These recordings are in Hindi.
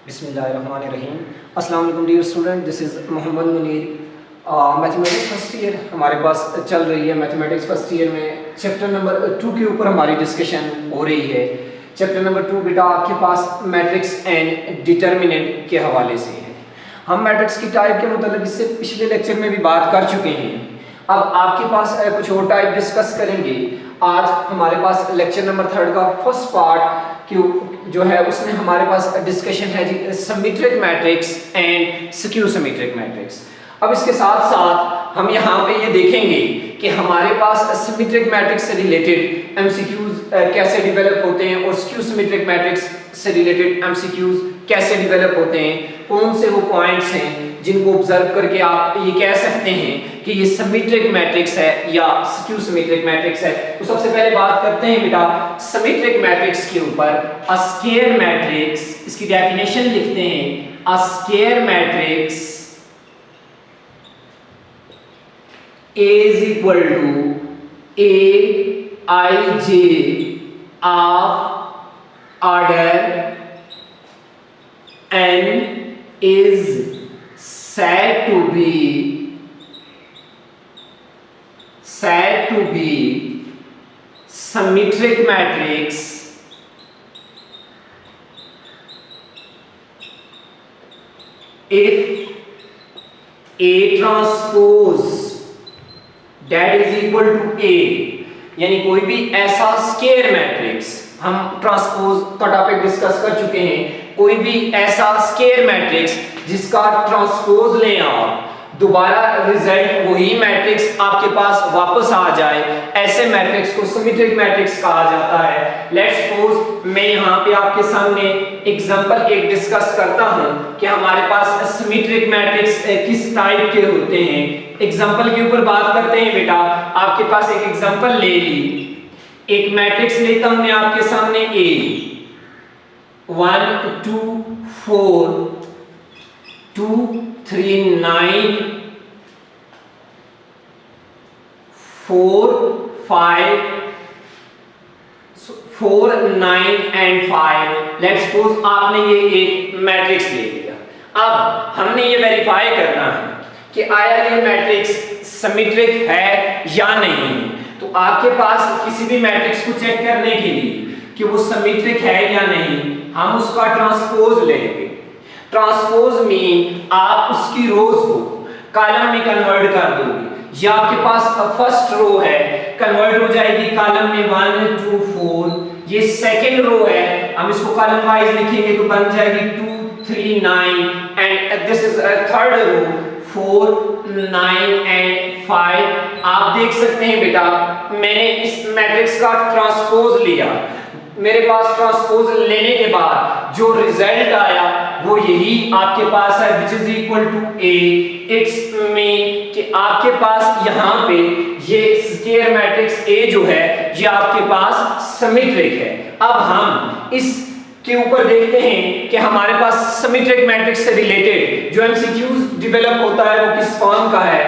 बिस्मिल्लाहिर्रहमानिर्रहीम। अस्सलाम वालेकुम dear student, this is Mohammad Munir. Mathematics first year हमारे पास चल रही है। मैथमेटिक्स फर्स्ट ईयर में चैप्टर नंबर 2 के ऊपर हमारी डिस्कशन हो रही है। चैप्टर नंबर 2 बेटा आपके पास मैट्रिक्स एंड डिटर्मिनेंट के हवाले से है। हम मैट्रिक्स की टाइप के मतलब इससे पिछले लेक्चर में भी बात कर चुके हैं। अब आपके पास कुछ और टाइप डिस्कस करेंगे। आज हमारे पास लेक्चर नंबर 3 का फर्स्ट पार्ट जो है उसमें हमारे पास डिस्कशन है जी symmetric matrix and skew symmetric matrix. अब इसके साथ साथ हम यहाँ पे ये देखेंगे कि हमारे पास सिमेट्रिक मैट्रिक्स से रिलेटेड एमसीक्यूज कैसे डेवलप होते हैं और स्क्यू सिमेट्रिक मैट्रिक्स से रिलेटेड एमसीक्यूज कैसे डेवलप होते हैं, कौन से वो पॉइंट्स हैं जिनको ऑब्जर्व करके आप ये कह सकते हैं कि ये सिमेट्रिक मैट्रिक्स है या स्क्यू सिमेट्रिक मैट्रिक्स है। तो सबसे पहले बात करते हैं बेटा सिमेट्रिक मैट्रिक्स के ऊपर। अ स्क्वायर मैट्रिक्स, इसकी डेफिनेशन लिखते हैं। A square matrix is equal to Aij of order n is said to be symmetric matrix if A transpose that is equal to A, यानी कोई भी ऐसा स्क्वायर मैट्रिक्स, हम ट्रांसपोज का टॉपिक डिस्कस कर चुके हैं, कोई भी ऐसा स्क्वायर मैट्रिक्स जिसका ट्रांसपोज लें आप, दोबारा रिजल्ट वही मैट्रिक्स आपके पास वापस आ जाए, ऐसे मैट्रिक्स को सिमेट्रिक मैट्रिक्स कहा जाता है। लेट्स सपोज मैं यहाँ पे आपके सामने एग्जांपल एक डिस्कस करता हूँ कि हमारे पास सिमेट्रिक मैट्रिक्स किस टाइप के होते हैं। एग्जांपल के ऊपर बात करते हैं बेटा। आपके पास एक एग्जांपल ले ली, एक मैट्रिक्स लेता हूं मैं आपके सामने A 1 2 4 2 3 9 4 5 4 9 एंड 5। लेट्स सपोज आपने ये एक मैट्रिक्स ले लिया। अब हमने ये वेरीफाई करना है कि आया ये मैट्रिक्स सिमेट्रिक है या नहीं। तो आपके पास किसी भी मैट्रिक्स को चेक करने के लिए कि वो सिमेट्रिक है या नहीं, हम उसका ट्रांसपोज लेंगे। ट्रांसपोज मीन आप उसकी रोज को कॉलम में कन्वर्ट कर दोगे। या आपके पास फर्स्ट रो है, कन्वर्ट हो जाएगी कॉलम में 1 2 4। ये सेकंड रो है, हम इसको कॉलम वाइज लिखेंगे तो बन जाएगी 2 3 9 and this is third row 4 9 and 5। आप देख सकते हैं बेटा मैंने इस मैट्रिक्स का ट्रांसपोज लिया। मेरे पास ट्रांसपोज लेने के बाद जो रिजल्ट आया वो यही आपके पास है, which is equal to A। It's mean कि आपके पास यहाँ पे ये स्क्वायर मैट्रिक्स A जो है ये आपके पास सिमेट्रिक है। अब हम इस के ऊपर देखते हैं कि हमारे पास सिमेट्रिक मैट्रिक्स से रिलेटेड जो एमसीक्यूज डेवलप होता है वो किस फॉर्म का है।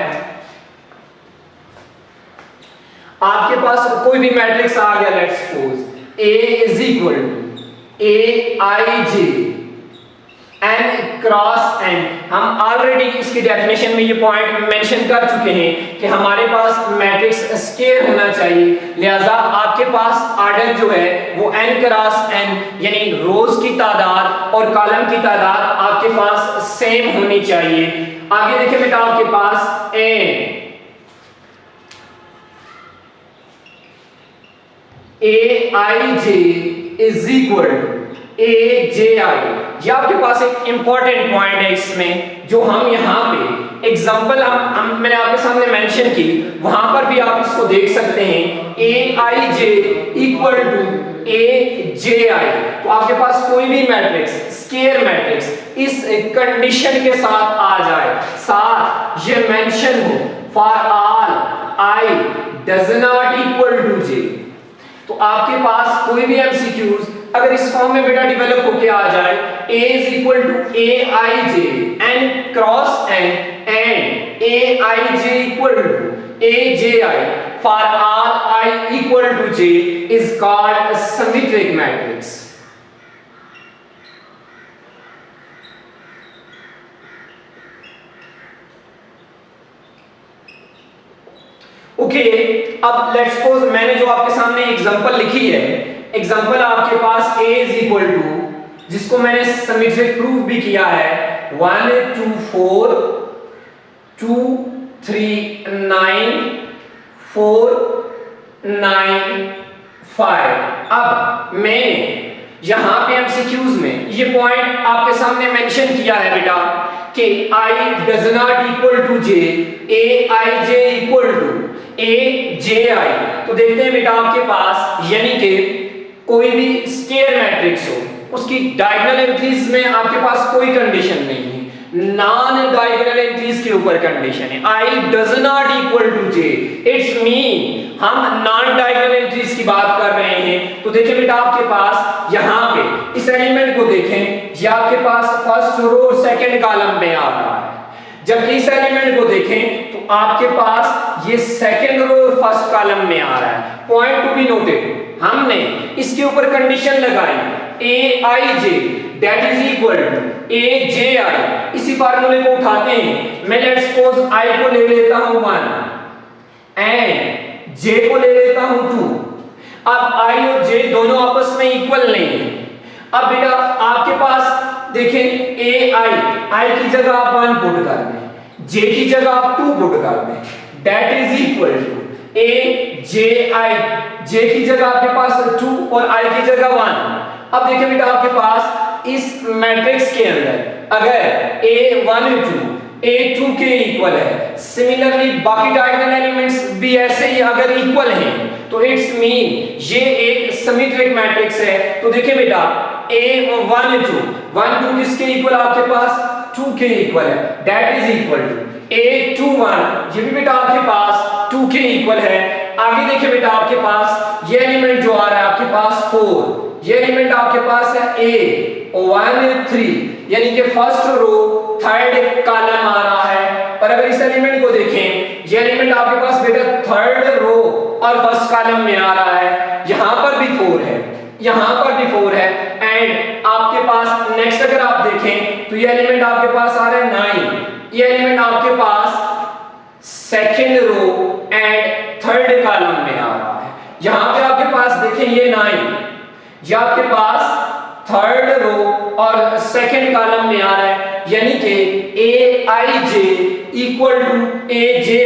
आपके पास कोई भी मैट्रिक्स आ गया, let's suppose A is equal to Aij n cross n। हम ऑलरेडी इसकी डेफिनेशन में ये पॉइंट मेंशन कर चुके हैं कि हमारे पास मैट्रिक्स स्क्वायर होना चाहिए, लिहाजा आपके पास ऑर्डर जो है वो n क्रॉस n यानी रोज की तादाद और कॉलम की तादाद आपके पास सेम होनी चाहिए। आगे देखिए बेटा आपके पास Aij is equal to Aj। ये आपके पास एक इंपॉर्टेंट पॉइंट है इसमें जो हम यहाँ पे एग्जांपल हम मैंने आपके सामने मेंशन की, वहां पर भी आप इसको देख सकते हैं। Aij equal to Aj। तो आपके पास कोई भी मैट्रिक्स स्क्वायर मैट्रिक्स इस कंडीशन के साथ आ जाए, साथ ये मेंशन हो for all I does not equal to J, तो आपके पास कोई भी एमसीक्यूज अगर इस फॉर्म में बेटा डेवलप होके आ जाए, A is equal to Aij n cross n and Aij equal to Aj for all I equal to J is called a symmetric matrix। Okay अब लेट्स सपोज मैंने जो आपके सामने एग्जांपल लिखी है, एग्जांपल आपके पास a इज इक्वल टू, जिसको मैंने सिमेट्रिक प्रूफ भी किया है, 1 2 4 2 3 9 4 9 5। अब मैंने यहां पे एमसीक्यूज में ये पॉइंट आपके सामने मेंशन किया है बेटा कि i does not equal to j, aij equal to aji। तो देखते हैं बेटा आपके पास यानी कि कोई भी स्क्वायर मैट्रिक्स हो, उसकी डायगोनल एंट्रीज में आपके पास कोई कंडीशन नहीं है, नॉन डायगोनल एंट्रीज के ऊपर कंडीशन है, i does not equal to j, it's mean हम नॉन डायगोनल एंट्रीज की बात कर रहे हैं। तो देखिए बेटा आपके पास यहां पे इस एलिमेंट को देखें, ये आपके पास फर्स्ट रो और सेकंड कॉलम में आ रहा है, जबकि इस एलिमेंट को देखें तो आपके पास ये सेकंड रो और फर्स्ट कॉलम में आ रहा है। पॉइंट टू बी नोटेड, हमने इसके ऊपर कंडीशन लगाई aij that is equal to aji। इसी फार्मूले को उठाते हैं, मैं लेट्स सपोज i को ले लेता हूं 1 एंड j को ले लेता हूं 2। अब i और j दोनों आपस में इक्वल नहीं है। अब बेटा आपके पास देखें ai की जगह आप 1 पुट कर दें, j की जगह आप 2 पुट कर दें, that is equal to aji, j की जगह आपके पास 2 और i की जगह 1। अब देखिए बेटा आपके पास इस मैट्रिक्स के अंदर अगर a1 2 a2 के इक्वल है, सिमिलरली बाकी डायगोनल एलिमेंट्स भी ऐसे ही अगर इक्वल हैं तो इट्स मीन ये एक सिमेट्रिक मैट्रिक्स है। तो देखिए बेटा a1 2 1 2 किसके इक्वल आपके पास 2 के इक्वल है, that is equal to a2 1, ये भी बेटा आपके पास 2 के इक्वल है। आगे देखिए बेटा आपके पास ये एलिमेंट जो आ रहा है आपके पास 4, ये एलिमेंट आपके पास है a1 3, यानी कि फर्स्ट रो थर्ड कॉलम आ रहा है। और अगर इस एलिमेंट को देखें, ये एलिमेंट आपके पास बेटा थर्ड रो और फर्स्ट कॉलम में आ रहा है, यहां पर भी 4 है, यहां पर भी 4 है। एंड आपके पास नेक्स्ट अगर आप देखें तो ये एलिमेंट आपके पास आ रहा है 9, ये एलिमेंट आपके पास second row and third column में आ रहा है। यहां पे आपके पास देखें ये 9, ये आपके पास थर्ड रो और सेकंड कॉलम में आ रहा है, यानी कि aij equal to aji।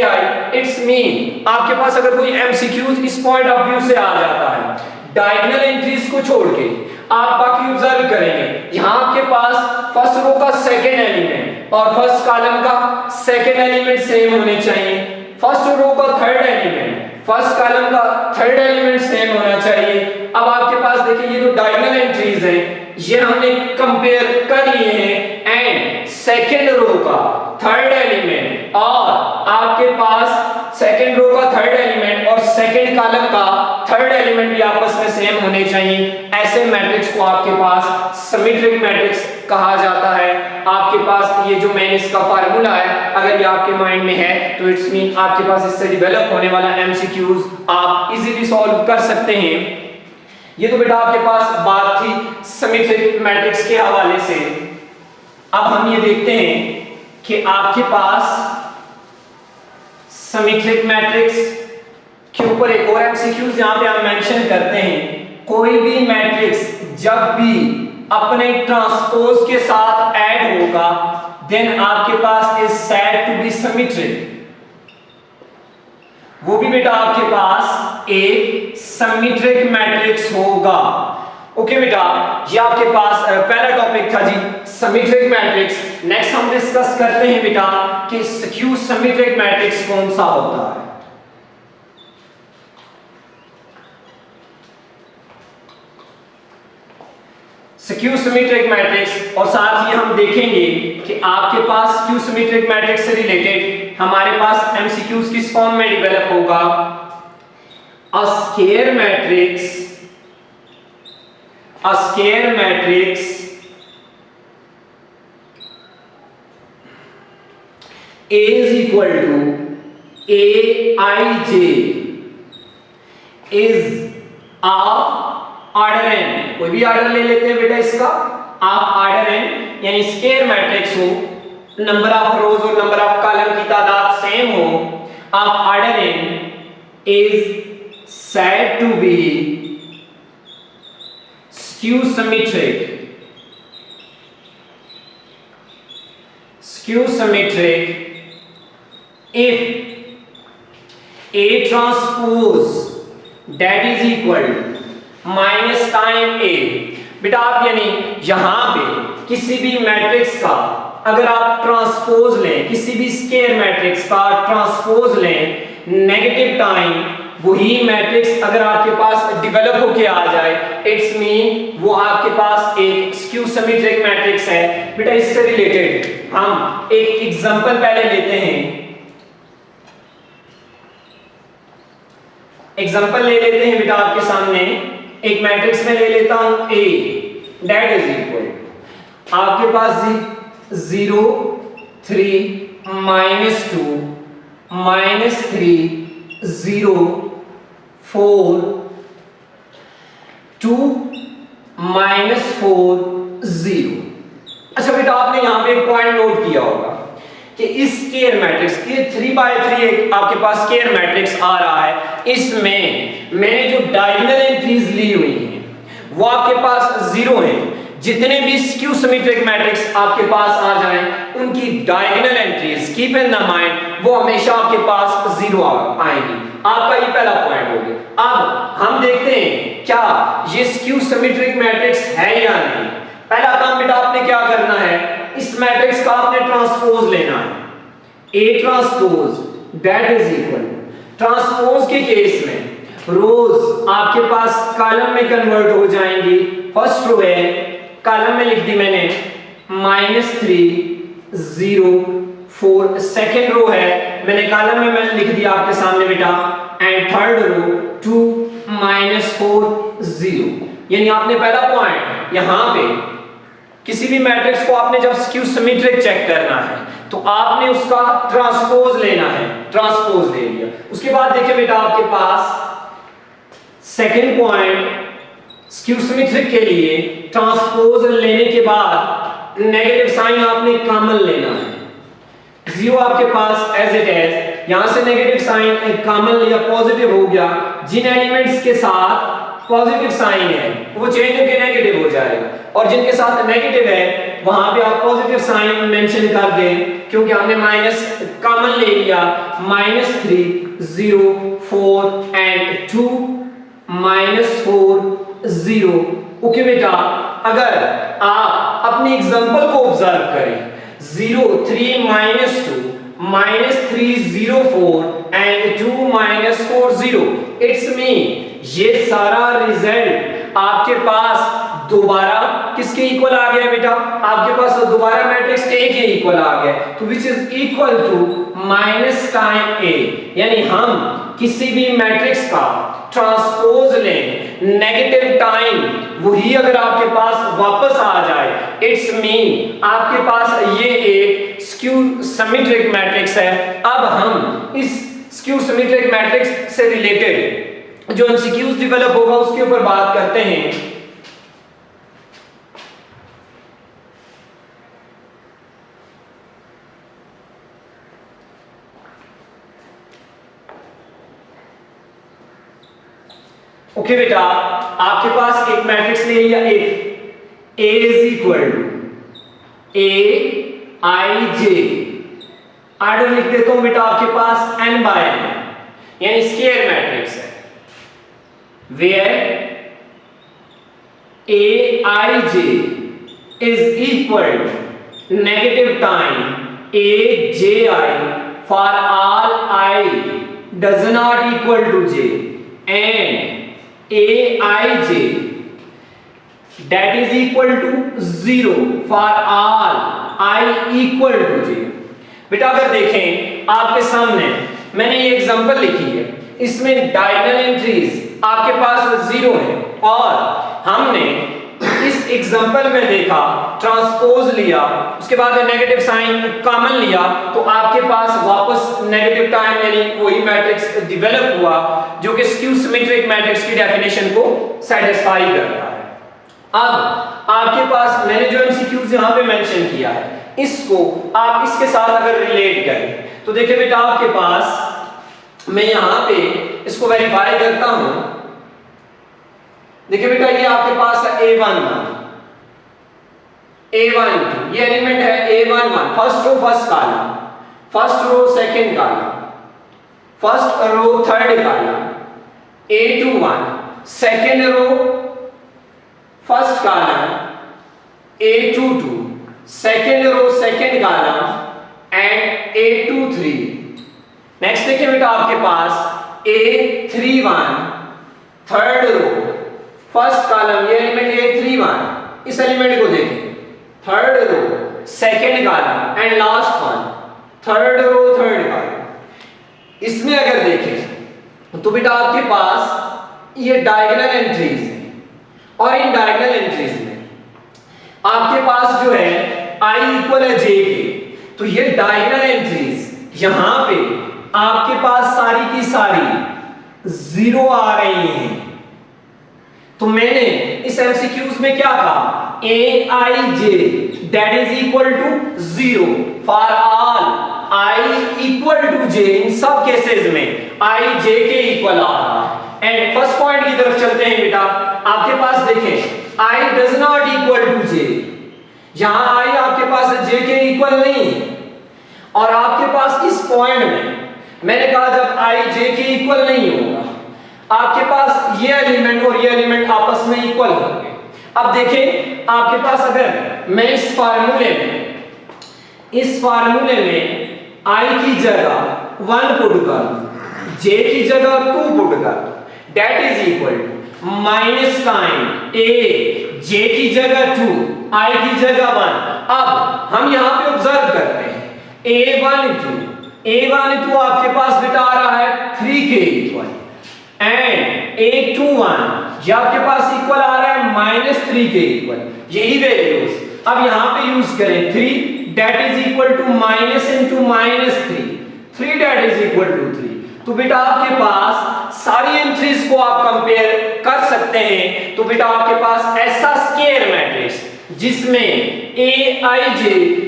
It's mean आपके पास अगर कोई एमसीक्यूज इस पॉइंट ऑफ व्यू से आ जाता है, डायगोनल एंट्रीज को छोड़ के आप बाकी ऑब्जर्व करेंगे, यहां आपके पास फर्स्ट रो का सेकंड एलिमेंट और फर्स्ट कॉलम का सेकंड एलिमेंट सेम होने चाहिए, फर्स्ट रो का थर्ड एलिमेंट फर्स्ट कॉलम का थर्ड एलिमेंट सेम होना चाहिए। अब आपके पास देखिए ये जो डायगोनल एंट्रीज हैं ये हमने कंपेयर कर लिए हैं एंड सेकंड रो का थर्ड एलिमेंट और आपके पास सेकंड रो का थर्ड एलिमेंट और सेकंड कॉलम का थर्ड एलिमेंट भी आपस में सेम होने चाहिए। ऐसे मैट्रिक्स को आपके पास सिमेट्रिक मैट्रिक्स कहा जाता है। आपके पास ये जो मैंने इसका फार्मूला है अगर ये आपके माइंड में है तो इट्स मीन आपके पास इससे डेवलप होने वाला एमसीक्यूज आप इजीली सॉल्व कर सकते हैं। ये तो बेटा आपके पास बात थी सिमेट्रिक मैट्रिक्स के हवाले से। अब हम ये देखते हैं कि आपके पास सिमेट्रिक मैट्रिक्स के ऊपर एक और एमसीक्यूज यहां पे हम मेंशन करते हैं, कोई भी मैट्रिक्स जब भी अपने ट्रांसपोज के साथ ऐड होगा देन आपके पास is said to be symmetric. वो भी बेटा आपके पास एक सिमेट्रिक मैट्रिक्स होगा। ओके बेटा, ये आपके पास पहला टॉपिक था जी सिमेट्रिक मैट्रिक्स। नेक्स्ट हम डिस्कस करते हैं बेटा कि स्क्यू सिमेट्रिक मैट्रिक्स कौन सा होता है। स्क्यू सिमेट्रिक मैट्रिक्स और साथ ही हम देखेंगे कि आपके पास स्क्यू सिमेट्रिक मैट्रिक्स से रिलेटेड हमारे पास एमसीक्यूज किस फॉर्म में डेवलप होगा। A square matrix is equal to aij is of order n। कोई भी ऑर्डर ले लेते हैं बेटा इसका, आप ऑर्डर n यानी स्क्वायर मैट्रिक्स हो, नंबर ऑफ रोज और नंबर ऑफ कॉलम की तादाद सेम हो, आप order n is said to be skew symmetric. Skew symmetric if A transpose that is equal minus time A। बेटा आप यानी यहां पे किसी भी मैट्रिक्स का अगर आप ट्रांसपोज लें, किसी भी स्केयर मैट्रिक्स का ट्रांसपोज लें नेगेटिव टाइम, वही मैट्रिक्स अगर आपके पास डेवलप होके आ जाए, इट्स मीन वो आपके पास एक स्क्यू सिमेट्रिक मैट्रिक्स है। बेटा इससे रिलेटेड हम एक एग्जांपल पहले लेते हैं। एग्जांपल ले लेते हैं बेटा आपके सामने एक मैट्रिक्स में ले लेता हूं A दैट इज इक्वल आपके पास 0 3 -2 -3 0 4 2 -4 0। अच्छा बेटा आपने यहां पे एक पॉइंट नोट किया होगा कि इस स्केयर मैट्रिक्स के 3x3 एक आपके पास स्केयर मैट्रिक्स आ रहा है, इसमें मैंने जो डायगोनल एंट्रीज ली हुई हैं वो आपके पास 0 हैं। जितने भी स्क्यू सिमेट्रिक मैट्रिक्स आपके पास आ जाएं उनकी diagonal entries keep in the mind वो हमेशा आपके पास 0 आएंगी। आपका ये पहला पॉइंट हो गया। अब हम देखते हैं क्या ये स्क्यू सिमेट्रिक मैट्रिक्स है या नहीं। पहला काम बेटा आपने क्या करना है, इस मैट्रिक्स का आपने ट्रांसपोज लेना है। A transpose that is equal transpose के केस में रोज आपके पास कॉलम में कन्वर्ट हो जाएंगी। फर्स्ट रो है, कॉलम में लिख दी मैंने -3 0 4। सेकंड रो है, मैंने कॉलम में मैंने लिख दिया आपके सामने बेटा, एंड थर्ड रो 2 -4 0। यानी आपने पहला पॉइंट यहां पे किसी भी मैट्रिक्स को आपने जब स्क्यू सिमेट्रिक चेक करना है तो आपने उसका ट्रांसपोज लेना है। ट्रांसपोज ले लिया, उसके बाद देखिए बेटा आपके पास सेकंड पॉइंट स्क्यू सिमेट्रिक के लिए ट्रांसपोज लेने के बाद नेगेटिव साइन आपने कॉमन लेना है। 0 आपके पास एज इट इज, यहां से नेगेटिव साइन कॉमन लिया, पॉजिटिव हो गया। जिन एलिमेंट्स के साथ पॉजिटिव साइन है वो चेंज होकर नेगेटिव हो जाएगा, और जिनके साथ नेगेटिव है वहां पे आप पॉजिटिव साइन मेंशन कर दें, क्योंकि हमने माइनस कॉमन ले लिया। -3 0 4 एंड 2 -4 0। ओके बेटा अगर आप अपने एग्जांपल को ऑब्जर्व करें 0 3 -2 -3 0 4 एंड 2 -4 0, इट्स मीन ये सारा रिजल्ट आपके पास दोबारा किसके इक्वल आ गया बेटा, आपके पास दोबारा मैट्रिक्स A के इक्वल आ गया, तो which is equal to minus time A। यानी हम किसी भी मैट्रिक्स का ट्रांसपोज लें नेगेटिव टाइम वही अगर आपके पास वापस आ जाए, इट्स मीन आपके पास ये एक स्क्यू सिमेट्रिक मैट्रिक्स है। अब हम इस स्क्यू सिमेट्रिक मैट्रिक्स से रिलेटेड जो एमसीक्यूज डेवलप होगा उसके ऊपर बात करते हैं। ओके बेटा आपके पास एक मैट्रिक्स ले लिया A is equal to Aij, order लिख देता हूं बेटा आपके पास n/n, यानी स्क्वायर मैट्रिक्स है, where Aij is equal to negative time Aj for all I does not equal to j, and Aij that is equal to 0 for all I equal to j। बेटा अगर देखें आपके सामने मैंने ये एग्जांपल लिखी है, इसमें डायगोनल एंट्रीज आपके पास 0 है, और हमने इस एग्जांपल में देखा ट्रांसपोज लिया, उसके बाद नेगेटिव साइन कॉमन लिया, तो आपके पास वापस नेगेटिव टाइम यानी वही मैट्रिक्स डेवलप हुआ जो कि स्क्यू सिमेट्रिक मैट्रिक्स की डेफिनेशन को सेटिस्फाई करता है। अब आपके पास मैंने जो एमसीक्यूज यहां पे मेंशन किया है इसको आप इसके साथ अगर रिलेट करें तो देखिए बेटा आपके पास मैं यहां पे इसको वेरीफाई करता हूं। देखिए बेटा ये आपके पास है A11 A12, ये एलिमेंट है A11, first row first column, first row second column, first row third column, A21 second row first column, A22 second row second column and A23। Next देखिए बेटा आपके पास A31 third row first column, ये एलिमेंट A31, इस एलिमेंट को देखें third row second column and last one third row third column. इसमें अगर देखें तो बेटा आपके पास ये डायगोनल एंट्रीज हैं और इन डायगोनल एंट्रीज में आपके पास जो है i इक्वल है j के, तो ये डायगोनल एंट्रीज यहां पे आपके पास सारी की सारी जीरो आ रही हैं। तो मैंने इस एमसीक्यूज में क्या कहा, aij that is equal to 0 for all I equal to j, इन सब केसेस में i j के इक्वल आ रहा है। एंड फर्स्ट पॉइंट की तरफ चलते हैं बेटा, आपके पास देखें i does not equal to j, यहां i आपके पास j के इक्वल नहीं है। और आपके पास इस पॉइंट में मैंने कहा जब i j के इक्वल नहीं होगा, आपके पास ये एलिमेंट और ये एलिमेंट आपस में इक्वल होंगे। अब देखें आपके पास अगर मैं इस फार्मूले में i की जगह 1 पुट करूं, j की जगह 2 पुट करूं, that is equal to minus time a, j की जगह 2, i की जगह 1। अब हम यहां पे ऑब्जर्व करते हैं A12 आपके पास बेटा आ रहा है 3 के इक्वल एंड A21 ये आपके पास इक्वल आ रहा है -3 के इक्वल। यही वैल्यूज अब यहां पे यूज करें 3 that is equal to minus into -3, 3 that is equal to 3। तो बेटा आपके पास सारी एंट्रीज को आप कंपेयर कर सकते हैं। तो बेटा आपके पास ऐसा स्क्वायर मैट्रिक्स जिसमें aij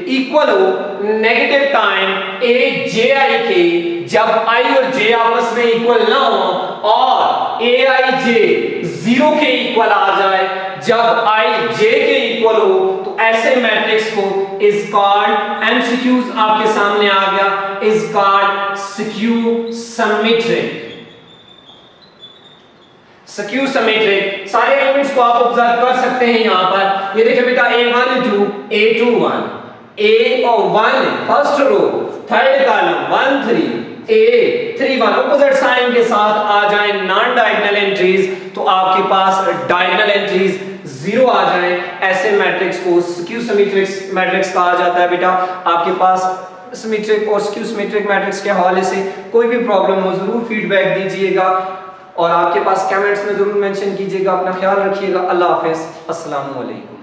इक्वल हो नेगेटिव टाइम aj के, जब i और j आपस में इक्वल ना हो और aij 0 के इक्वल आ जाए, जब i j के इक्वल हो, तो ऐसे मैट्रिक्स को इज कॉल्ड, एमसीक्यूज आपके सामने आ गया, is called skew symmetric. Skew symmetric सारे एलिमेंट्स को आप ऑब्जर्व कर सकते हैं यहां पर। ये देखिए बेटा A12 A21 A1 first row third column 1 3 A31 opposite sign के साथ आ जाए नॉन डायगोनल एंट्रीज, तो आपके पास डायगोनल एंट्रीज 0 आ जाए, ऐसे मैट्रिक्स को स्क्यू सिमेट्रिक मैट्रिक्स कहा जाता है। बेटा आपके पास सिमेट्रिक और स्क्यू सिमेट्रिक मैट्रिक्स के हवाले से कोई भी प्रॉब्लम हो जरूर फीडबैक दीजिएगा और आपके पास कमेंट्स में जरूर मेंशन कीजिएगा। अपना ख्याल रखिएगा। अल्लाह हाफिज़, अस्सलाम वालेकुम।